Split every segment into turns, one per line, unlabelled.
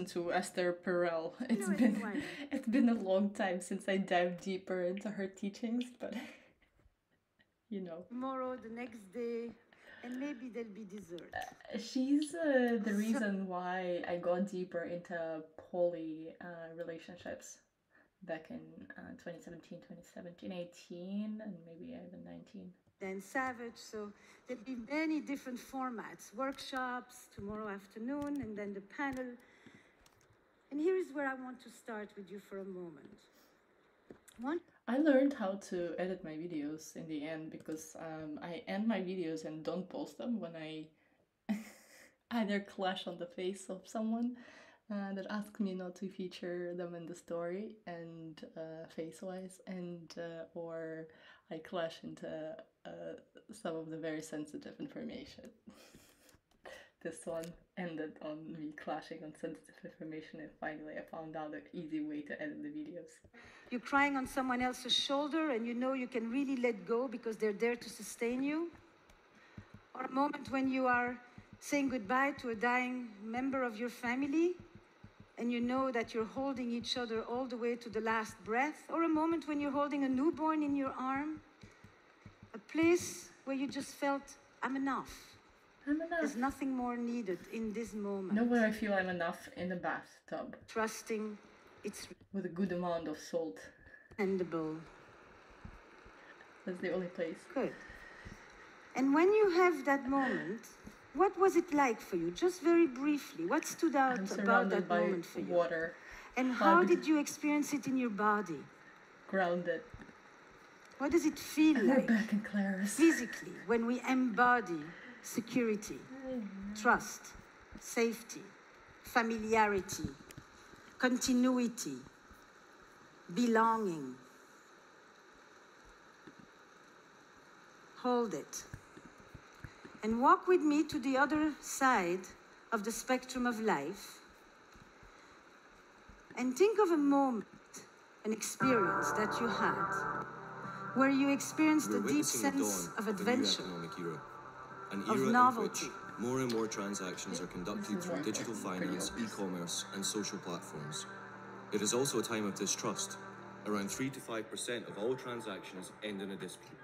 listen to Esther Perel.
Anyway.
It's been a long time since I dived deeper into her teachings, but you know.
Tomorrow, the next day, and maybe there'll be dessert.
She's the reason why I got deeper into poly relationships back in 2017, 18, and maybe even 19.
Then Savage, so there'll be many different formats, workshops tomorrow afternoon, and then the panel. And here is where I want to start with you for a moment.
I learned how to edit my videos in the end because I end my videos and don't post them when I either clash on the face of someone that asks me not to feature them in the story and face-wise, and or I clash into some of the very sensitive information. This one ended on me clashing on sensitive information, and finally I found out an easy way to edit the videos.
You're crying on someone else's shoulder and you know you can really let go because they're there to sustain you. Or a moment when you are saying goodbye to a dying member of your family and you know that you're holding each other all the way to the last breath. Or a moment when you're holding a newborn in your arm. A place where you just felt, I'm enough.
I'm enough.
There's nothing more needed in this moment.
Nowhere I feel I'm enough in the bathtub.
Trusting it's
with a good amount of salt.
Dependable.
That's the only place.
Good. And when you have that moment, what was it like for you? Just very briefly, what stood out about that moment for you?
Water.
And how did you experience it in your body?
Grounded.
What does it feel like?
We're back in Claris.
Physically, when we embody security, trust, safety, familiarity, continuity, belonging. Hold it. And walk with me to the other side of the spectrum of life. And think of a moment, an experience that you had, where you experienced a deep sense of adventure, of novelty.
More and more transactions are conducted through digital finance, e-commerce, and social platforms. It is also a time of distrust. Around 3 to 5% of all transactions end in a dispute.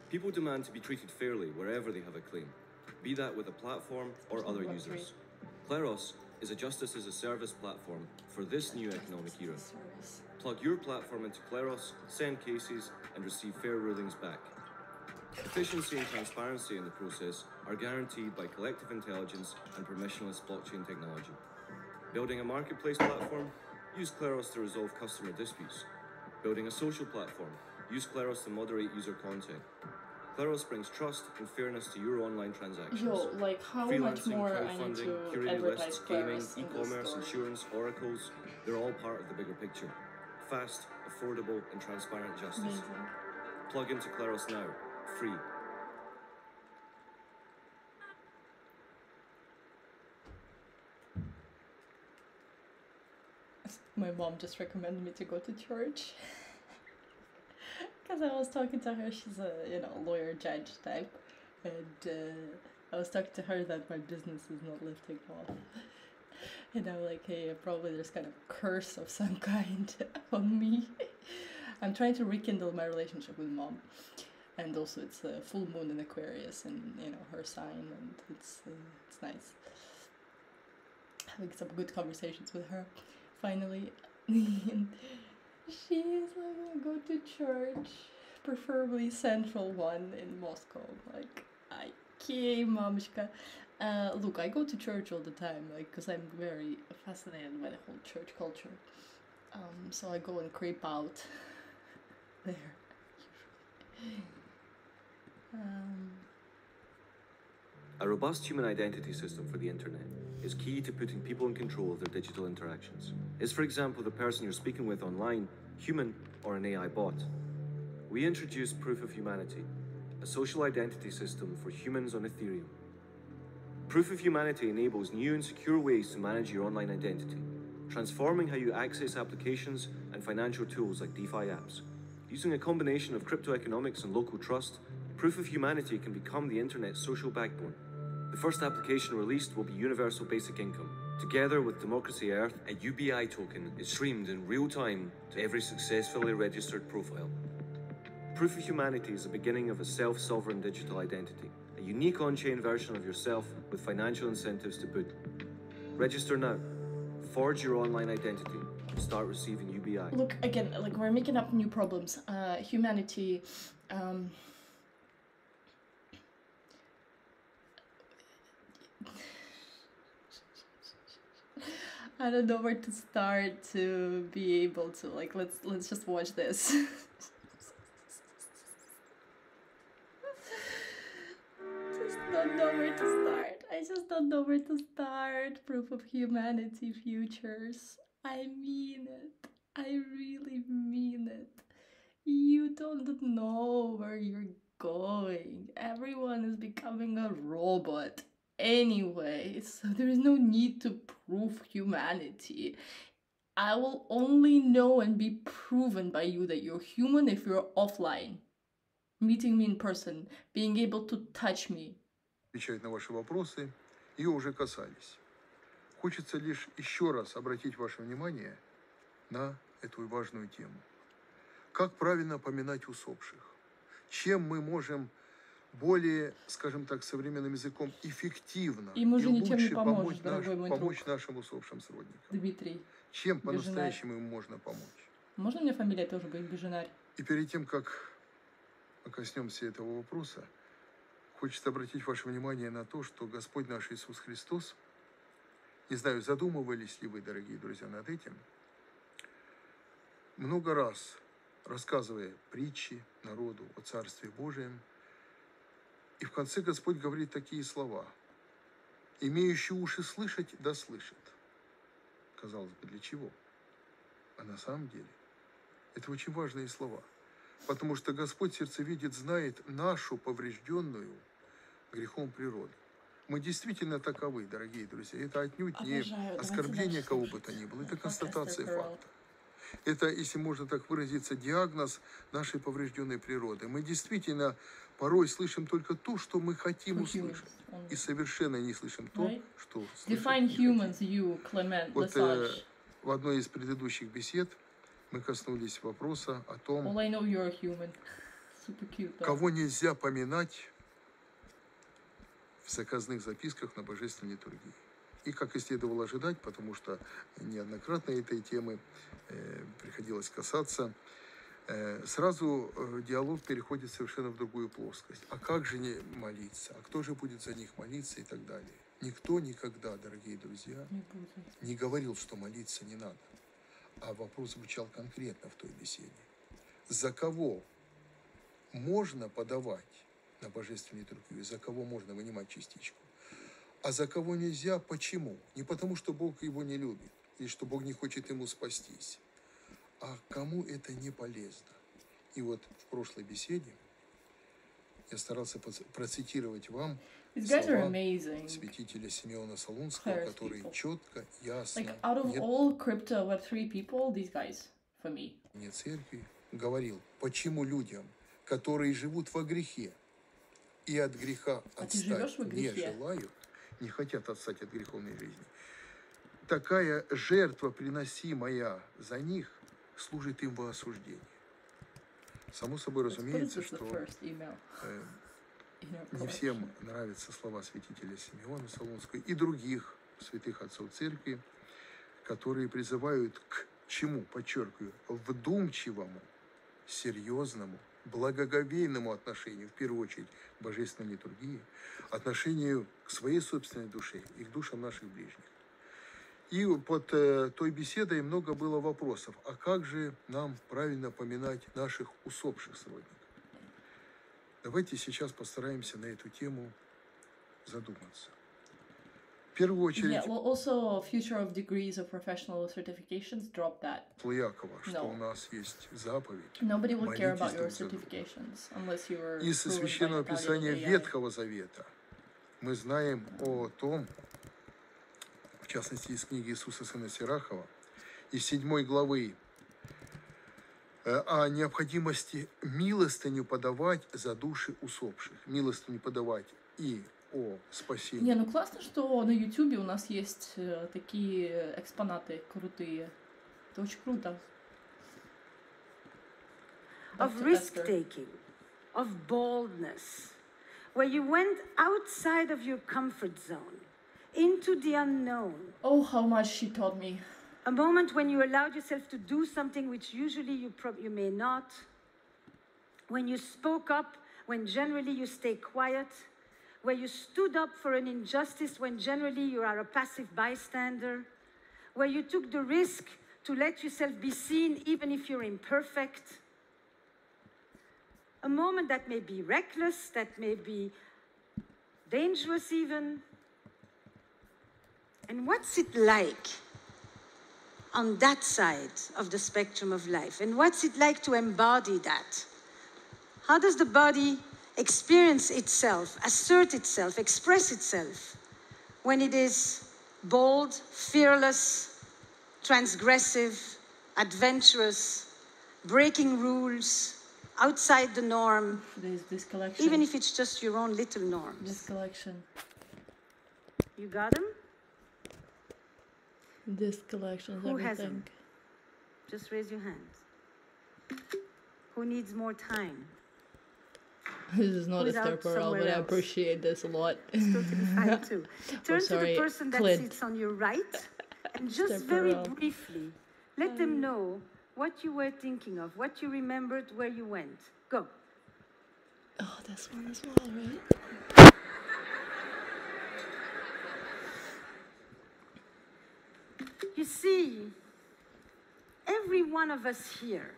People demand to be treated fairly wherever they have a claim, be that with a platform or other users. Kleros is a justice-as-a-service platform for this new economic era. Plug your platform into Kleros, send cases, and receive fair rulings back. Efficiency and transparency in the process are guaranteed by collective intelligence and permissionless blockchain technology. Building a marketplace platform? Use Kleros to resolve customer disputes. Building a social platform? Use Kleros to moderate user content. Kleros brings trust and fairness to your online transactions.
Yo, like how much more I need to
curated
advertise
lists, gaming,
Kleros in
e-commerce,
this story.
insurance, oracles, they're all part of the bigger picture. Fast, affordable, and transparent justice.
Amazing.
Plug into Kleros now, free.
My mom just recommended me to go to church. Because I was talking to her, she's a, lawyer judge type. And I was talking to her that my business is not lifting off. And I'm like, hey, probably there's kind of curse of some kind on me. I'm trying to rekindle my relationship with mom. And also it's a full moon in Aquarius and, her sign, and it's nice. Having some good conversations with her, finally. And she's like, go to church, preferably central one in Moscow. Like, okay, mamishka. Look, I go to church all the time, because I'm very fascinated by the whole church culture. So I go and creep out there.
A robust human identity system for the internet is key to putting people in control of their digital interactions. Is, for example, the person you're speaking with online human or an AI bot? We introduced Proof of Humanity, a social identity system for humans on Ethereum. Proof of Humanity enables new and secure ways to manage your online identity, transforming how you access applications and financial tools like DeFi apps. Using a combination of crypto economics and local trust, Proof of Humanity can become the internet's social backbone. The first application released will be Universal Basic Income, Together with Democracy Earth, a UBI token is streamed in real time to every successfully registered profile. Proof of Humanity is the beginning of a self-sovereign digital identity, a unique on-chain version of yourself with financial incentives to boot. Register now. Forge your online identity. Start receiving UBI.
Look, again, like we're making up new problems. Humanity. I don't know where to start to be able to like. Let's just watch this. Just don't know where to start. I just don't know where to start. Proof of Humanity futures. I mean it. I really mean it. You don't know where you're going. Everyone is becoming a robot anyway, so there is no need to prove humanity. I will only know and be proven by you that you're human if you're offline. Meeting me in person, being able to touch me.
Отвечать на ваши вопросы, ее уже касались. Хочется лишь еще раз обратить ваше внимание на эту важную тему. Как правильно поминать усопших? Чем мы можем более, скажем так, современным языком эффективно и лучше помочь нашим усопшим сродникам?
Дмитрий.
Чем по-настоящему им можно помочь?
Можно у меня фамилия тоже быть Беженарь?
И перед тем, как мы коснемся этого вопроса, хочется обратить ваше внимание на то, что Господь наш Иисус Христос, не знаю, задумывались ли вы, дорогие друзья, над этим, много раз рассказывая притчи народу о Царстве Божием, и в конце Господь говорит такие слова: «Имеющий уши слышать, да слышит». Казалось бы, для чего? А на самом деле это очень важные слова, потому что Господь сердцевидит, знает нашу поврежденную грехом природу. Мы действительно таковы, дорогие друзья. Это отнюдь не оскорбление кого бы то ни было, это констатация факта. Это, если можно так выразиться, диагноз нашей поврежденной природы. Мы действительно порой слышим только то, что мы хотим услышать, и совершенно не слышим то, что слышать. Вот в одной из предыдущих бесед мы коснулись вопроса о том, кого нельзя поминать в заказных записках на божественной литургии. И, как и следовало ожидать, потому что неоднократно этой темы приходилось касаться, сразу диалог переходит совершенно в другую плоскость. А как же не молиться? А кто же будет за них молиться и так далее? Никто никогда, дорогие друзья, не говорил, что молиться не надо. А вопрос звучал конкретно в той беседе. За кого можно подавать на божественную литургию, за кого можно вынимать частичку? А за кого нельзя? Почему? Не потому, что Бог его не любит, или что Бог не хочет ему спастись, а кому это не полезно. И вот в прошлой беседе я старался процитировать вам слова святителя Симеона Солунского, который четко, ясно, не церкви, говорил, почему людям, которые живут во грехе и от греха отстать не желают, не хотят отстать от греховной жизни, такая жертва, приносимая за них, служит им во осуждение. Само собой разумеется, что не всем нравятся слова святителя Симеона Солунского и других святых отцов церкви, которые призывают к чему, подчеркиваю, вдумчивому, серьезному, благоговейному отношению, в первую очередь, к божественной литургии, отношению к своей собственной душе и к душам наших ближних. И под той беседой много было вопросов, а как же нам правильно поминать наших усопших сродников? Давайте сейчас постараемся на эту тему задуматься. В первую очередь, Якова, что у нас есть заповедь. Молитесь друг за друга. Из Священного Писания Ветхого Завета мы знаем о том, в частности, из книги Иисуса Сына Сирахова, из 7 главы, о необходимости милостыню подавать за души усопших. Милостыню подавать и о спасении.
Не, ну классно, что на YouTube у нас есть такие экспонаты крутые. Это очень круто.
Of risk-taking, of boldness, where you went outside of your comfort zone, into the unknown.
Oh, how much she taught me.
A moment when you allowed yourself to do something which usually you may not. When you spoke up, when generally you stay quiet. Where you stood up for an injustice when generally you are a passive bystander. Where you took the risk to let yourself be seen even if you're imperfect. A moment that may be reckless, that may be dangerous even. And what's it like on that side of the spectrum of life? And what's it like to embody that? How does the body experience itself, assert itself, express itself when it is bold, fearless, transgressive, adventurous, breaking rules, outside the norm,
There's this collection.
even if it's just your own little norms?
This collection.
You got them?
This collection is
Who has
everything.
them? Just raise your hands. Who needs more time?
This is not a
Who's out
step around,
somewhere
but I
else?
appreciate this a lot.
It's totally fine too. Turn to
sorry,
the person that
Clint.
sits on your right and just
Step
very
around.
briefly let them know what you were thinking of, what you remembered, where you went. Go.
Oh, this one as well, right?
You see, every one of us here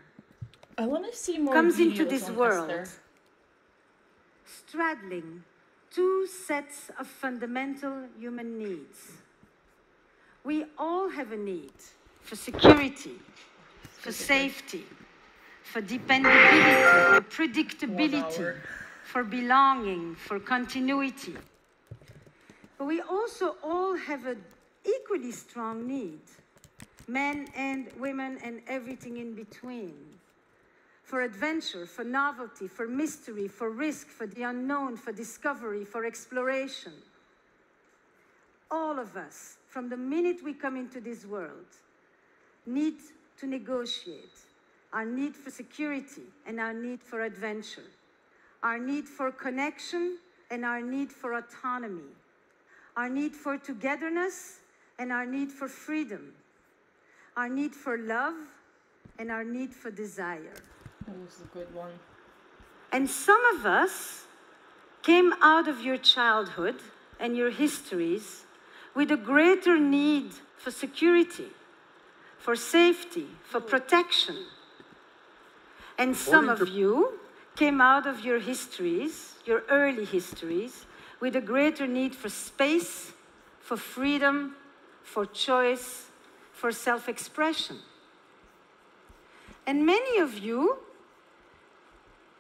I want to see more
comes into
videos
this
on
world
Esther.
straddling two sets of fundamental human needs. We all have a need for security, for safety, for dependability, for predictability, for belonging, for continuity. But we also all have an equally strong need, men and women and everything in between, for adventure, for novelty, for mystery, for risk, for the unknown, for discovery, for exploration. All of us, from the minute we come into this world, need to negotiate our need for security and our need for adventure, our need for connection and our need for autonomy, our need for togetherness and our need for freedom, our need for love and our need for desire.
That was a good one.
And some of us came out of your childhood and your histories with a greater need for security, for safety, for protection. And some of you came out of your histories, your early histories, with a greater need for space, for freedom, for choice, for self-expression. And many of you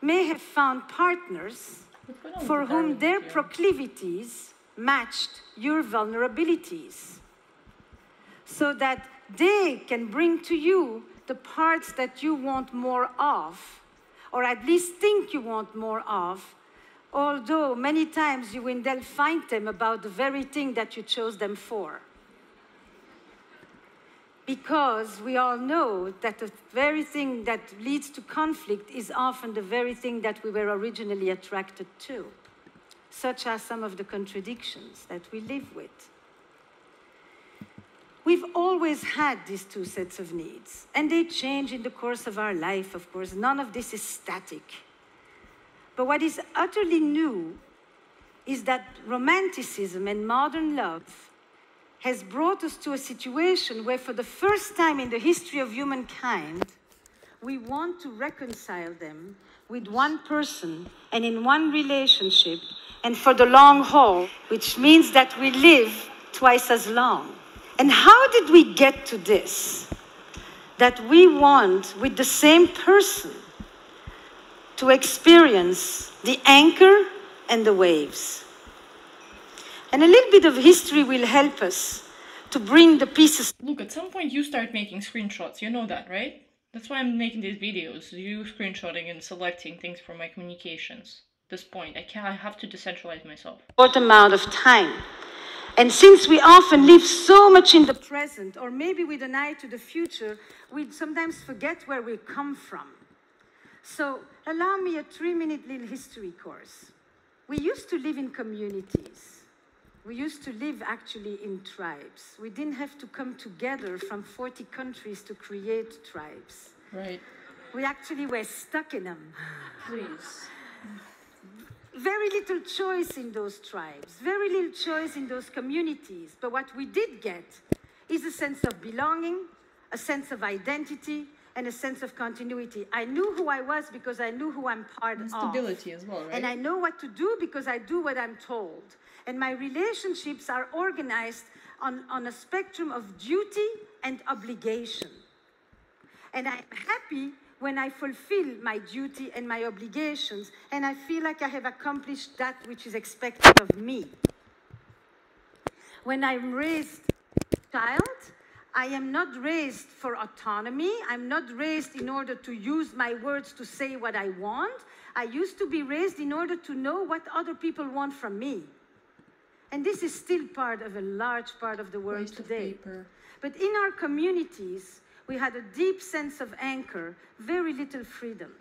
may have found partners
What's going on with
for
the
whom
Darwin
their
here?
proclivities matched your vulnerabilities, so that they can bring to you the parts that you want more of, or at least think you want more of, although many times you will then find them about the very thing that you chose them for. Because we all know that the very thing that leads to conflict is often the very thing that we were originally attracted to, such as some of the contradictions that we live with. We've always had these two sets of needs, and they change in the course of our life, of course. None of this is static. But what is utterly new is that romanticism and modern love has brought us to a situation where for the first time in the history of humankind, we want to reconcile them with one person and in one relationship and for the long haul, which means that we live twice as long. And how did we get to this? That we want, with the same person, to experience the anchor and the waves. And a little bit of history will help us to bring the pieces.
Look, at some point you start making screenshots, you know that, right? That's why I'm making these videos, you screenshotting and selecting things from my communications.
this point. I have to decentralize myself.
Short amount of time. And since we often live so much in the present, or maybe with an eye to the future, we sometimes forget where we come from. So allow me a 3-minute little history course. We used to live in communities. We used to live actually in tribes. We didn't have to come together from 40 countries to create tribes.
Right.
We actually were stuck in them.
Please.
Very little choice in those tribes, very little choice in those communities. But what we did get is a sense of belonging, a sense of identity, and a sense of continuity. I knew who I was because I knew who I'm part of.
Stability as well, right?
And I know what to do because I do what I'm told. And my relationships are organized on a spectrum of duty and obligation. And I'm happy when I fulfill my duty and my obligations, and I feel like I have accomplished that which is expected of me. When I'm raised child, I am not raised for autonomy. I'm not raised in order to use my words to say what I want. I used to be raised in order to know what other people want from me. And this is still part of a large part of the world today. But in our communities, we had a deep sense of anchor, very little freedom.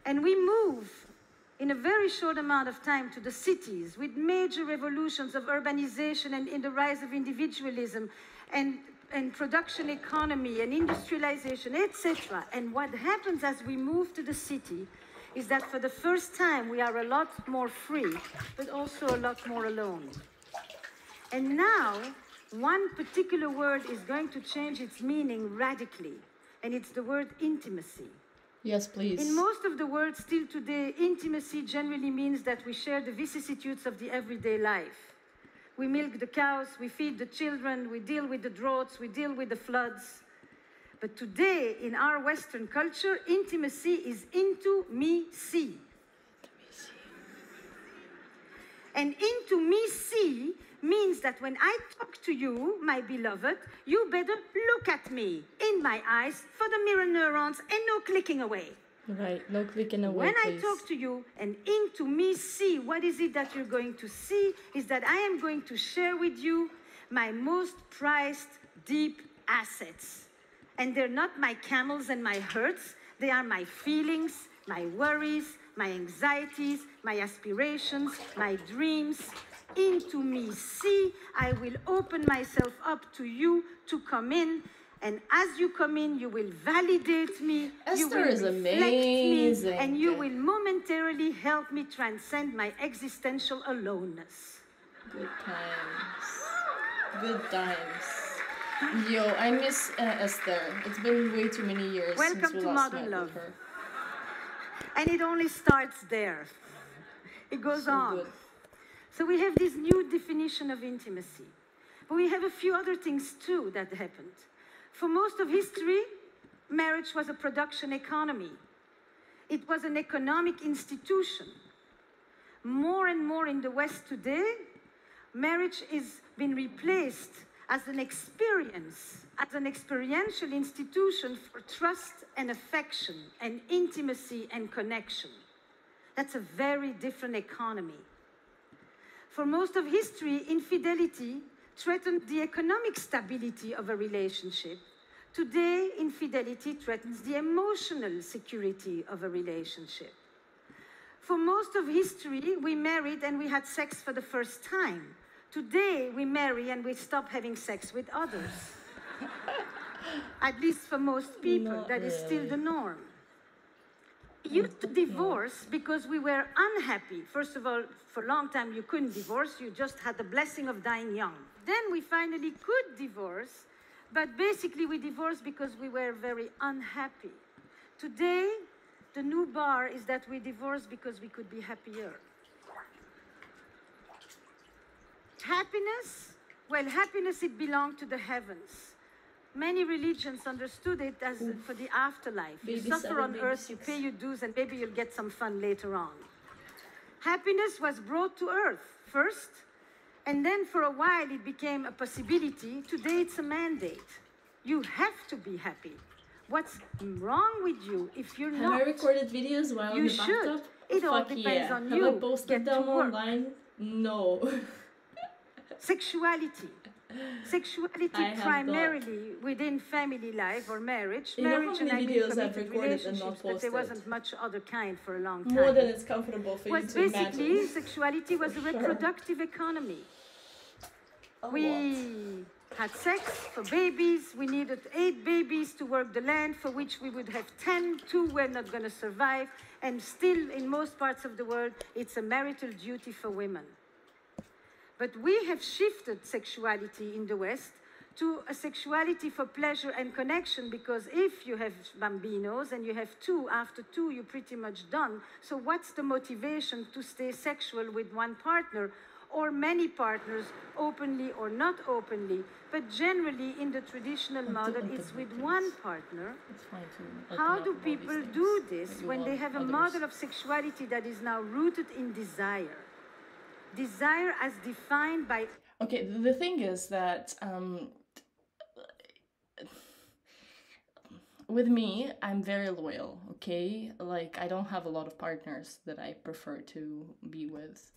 And we move in a very short amount of time to the cities with major revolutions of urbanization and in the rise of individualism and production economy and industrialization, etc. And what happens as we move to the city is that for the first time we are a lot more free, but also a lot more alone. And now, one particular word is going to change its meaning radically, and it's the word intimacy.
Yes, please.
In most of the world still today, intimacy generally means that we share the vicissitudes of the everyday life. We milk the cows, we feed the children, we deal with the droughts, we deal with the floods. But today, in our Western culture, intimacy is into me see. And into me see means that when I talk to you, my beloved, you better look at me in my eyes for the mirror neurons and no clicking away.
Right, no clicking away,
When
please.
I talk to you and into me see, what is it that you're going to see is that I am going to share with you my most prized deep assets. And they're not my camels and my hurts, they are my feelings, my worries, my anxieties, my aspirations, my dreams. Into me see, I will open myself up to you to come in, and as you come in, you will validate me, you will
Esther is
reflect
amazing.
me, and you will momentarily help me transcend my existential aloneness.
Good times. Good times. Yo, I miss Esther. It's been way too many years
Welcome
since we
to
last
Modern
met
Love.
with her.
And it only starts there. It goes
So
on.
good.
So we have this new definition of intimacy. But we have a few other things too that happened. For most of history, marriage was a production economy. It was an economic institution. More and more in the West today, marriage is being replaced as an experience, as an experiential institution for trust and affection and intimacy and connection. That's a very different economy. For most of history, infidelity threatened the economic stability of a relationship. Today, infidelity threatens the emotional security of a relationship. For most of history, we married and we had sex for the first time. Today, we marry and we stop having sex with others. At least for most people,
Not
that is still
really.
the norm. We used to divorce because we were unhappy. First of all, for a long time you couldn't divorce, you just had the blessing of dying young. Then we finally could divorce, but basically we divorced because we were very unhappy. Today, the new bar is that we divorce because we could be happier. Happiness? Well, happiness, it belonged to the heavens. Many religions understood it as for the afterlife. You
Baby
suffer on
7,
earth,
baby
you
6.
pay your dues, and maybe you'll get some fun later on. Happiness was brought to earth first, and then for a while it became a possibility. Today it's a mandate. You have to be happy. What's wrong with you if you're
Have
not?
I recorded videos while in
You
the
should.
bathtub?
It all
Fuck
depends
yeah.
on
Have I
you.
posted
Get to
them
work.
online? No.
Sexuality. Sexuality
I have not.
primarily within family life or marriage.
You know how
Marriage, and
many
I mean
videos I've
committed
recorded and not
relationships, but there
posted?
wasn't much other kind for a long time.
More than it's comfortable for you
Was
to imagine.
basically sexuality was a
For sure.
reproductive economy.
A lot.
We had sex for babies. We needed 8 babies to work the land, for which we would have 10. 2 were not going to survive. And still, in most parts of the world, it's a marital duty for women. But we have shifted sexuality in the West to a sexuality for pleasure and connection, because if you have bambinos and you have 2, after 2 you're pretty much done. So what's the motivation to stay sexual with one partner or many partners, openly or not openly? But generally in the traditional model, it's with one partner.
It's fine to open
How
up
do
about these
people
things
do
that
this
you
when they
love
have a
others.
model of sexuality that is now rooted in desire? Desire as defined by
Okay, the thing is that with me, I'm very loyal, okay? Like, I don't have a lot of partners that I prefer to be with.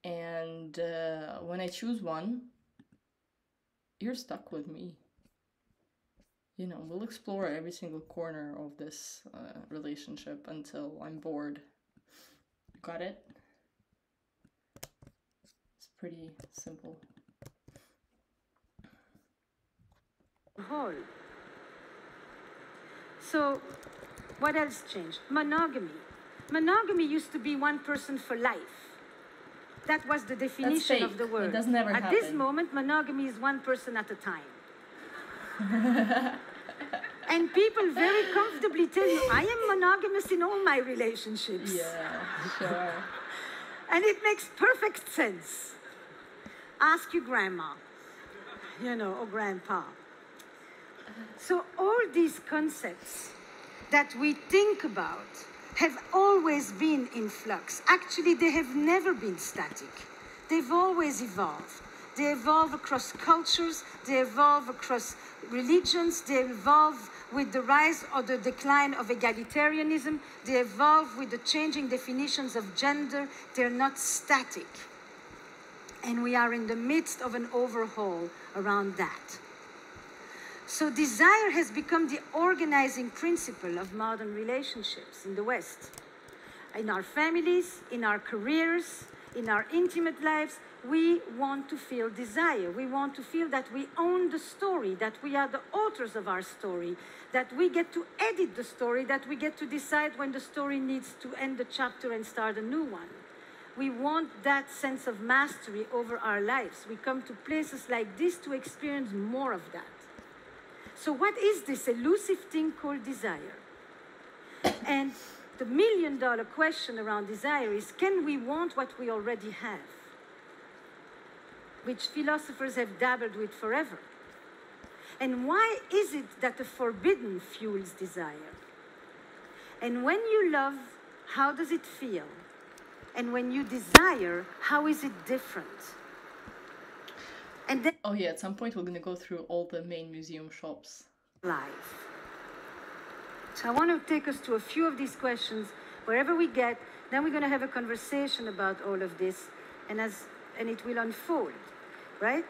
And when I choose one, you're stuck with me. You know, we'll explore every single corner of this relationship until I'm bored. Got it? It's pretty simple.
whole. So, what else changed? Monogamy. Monogamy used to be one person for life. That was the definition of the
fake.
word.
It does never
At this
happen.
moment, monogamy is one person at a time. And people very comfortably tell you, I am monogamous in all my relationships.
Yeah, sure.
And it makes perfect sense. Ask your grandma, you know, or grandpa. So all these concepts that we think about have always been in flux. Actually, they have never been static. They've always evolved. They evolve across cultures, they evolve across religions, they evolve with the rise or the decline of egalitarianism, they evolve with the changing definitions of gender. They're not static. And we are in the midst of an overhaul around that. So desire has become the organizing principle of modern relationships in the West. In our families, in our careers, in our intimate lives, we want to feel desire. We want to feel that we own the story, that we are the authors of our story, that we get to edit the story, that we get to decide when the story needs to end the chapter and start a new one. We want that sense of mastery over our lives. We come to places like this to experience more of that. So what is this elusive thing called desire? And the million-dollar question around desire is, can we want what we already have? Which philosophers have dabbled with forever. And why is it that the forbidden fuels desire? And when you love, how does it feel? And when you desire, how is it different? And then
Oh yeah, at some point we're gonna go through all the main museum shops.
life. So I want to take us to a few of these questions, wherever we get, then we're going to have a conversation about all of this, and it will unfold, right?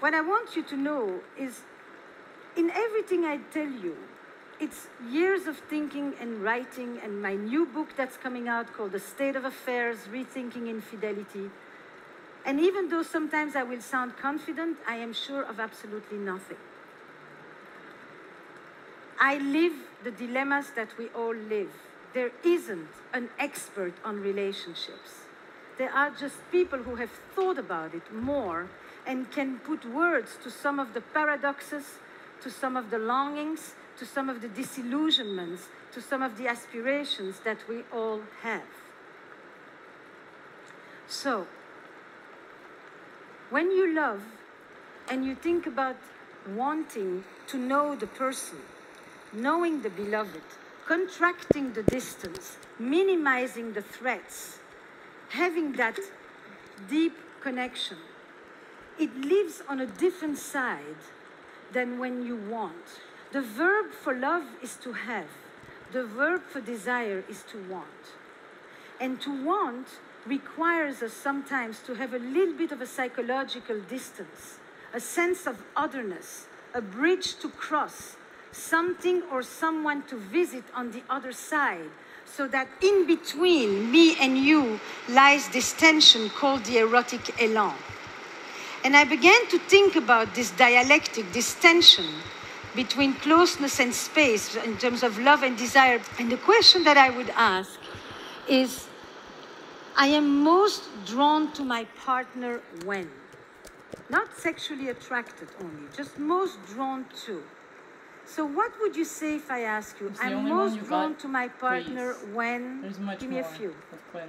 What I want you to know is, in everything I tell you, it's years of thinking and writing, and my new book that's coming out called The State of Affairs, Rethinking Infidelity. And even though sometimes I will sound confident, I am sure of absolutely nothing. I live the dilemmas that we all live. There isn't an expert on relationships. There are just people who have thought about it more and can put words to some of the paradoxes, to some of the longings, to some of the disillusionments, to some of the aspirations that we all have. So, when you love and you think about wanting to know the person, knowing the beloved, contracting the distance, minimizing the threats, having that deep connection, it lives on a different side than when you want. The verb for love is to have. The verb for desire is to want. And to want requires us sometimes to have a little bit of a psychological distance, a sense of otherness, a bridge to cross, something or someone to visit on the other side, so that in between me and you lies this tension called the erotic élan. And I began to think about this dialectic, this tension between closeness and space in terms of love and desire. And the question that I would ask is, I am most drawn to my partner when? Not sexually attracted only, just most drawn to. So what would you say if I ask you,
It's the
I'm
only one
most
you
drawn
got?
to my partner
Please.
when?
There's much
Give me
more
a few.
of when.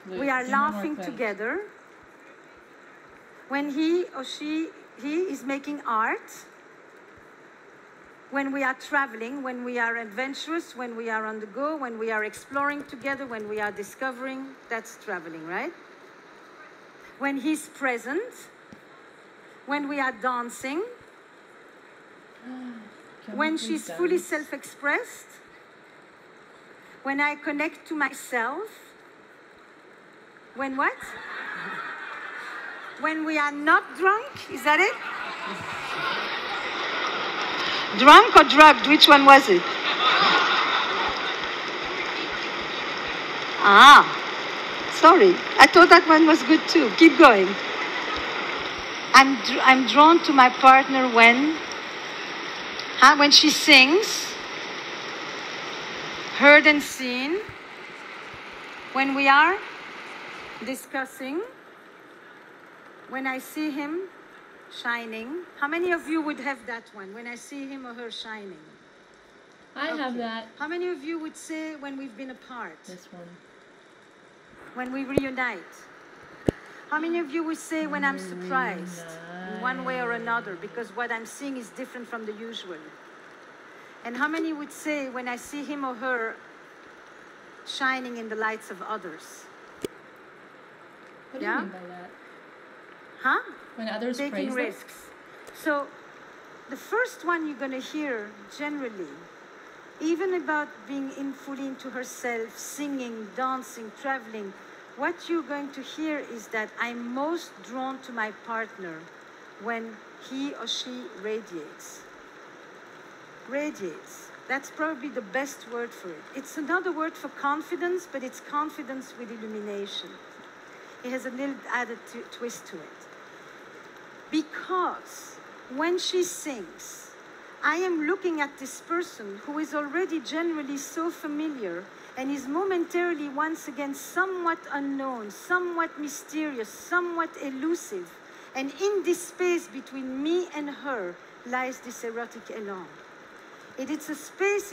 Please,
We are
give me more
laughing
clues.
together. When he or she is making art. When we are traveling, when we are adventurous, when we are on the go, when we are exploring together, when we are discovering, that's traveling, right? When he's present, when we are dancing,
Can
when
we
she's
please
fully
dance?
self-expressed, when I connect to myself, when what? When we are not drunk, is that it? Drunk or drugged, which one was it? Ah, sorry, I thought that one was good too. Keep going. I'm drawn to my partner when? When she sings, heard and seen, when we are discussing, when I see him shining. How many of you would have that one, when I see him or her shining?
I have
Okay.
that.
How many of you would say when we've been apart?
This one.
When we reunite? How many of you would say when I'm surprised in one way or another because what I'm seeing is different from the usual? And how many would say when I see him or her shining in the lights of others?
What do
Yeah?
you mean by that?
Huh?
When others
Taking
praise them?
risks. So the first one you're going to hear generally, even about being fully into herself, singing, dancing, traveling, what you're going to hear is that I'm most drawn to my partner when he or she radiates. Radiates. That's probably the best word for it. It's another word for confidence, but it's confidence with illumination. It has a little added twist to it. Because when she sings, I am looking at this person who is already generally so familiar and is momentarily once again somewhat unknown, somewhat mysterious, somewhat elusive. And in this space between me and her lies this erotic élan. It's a space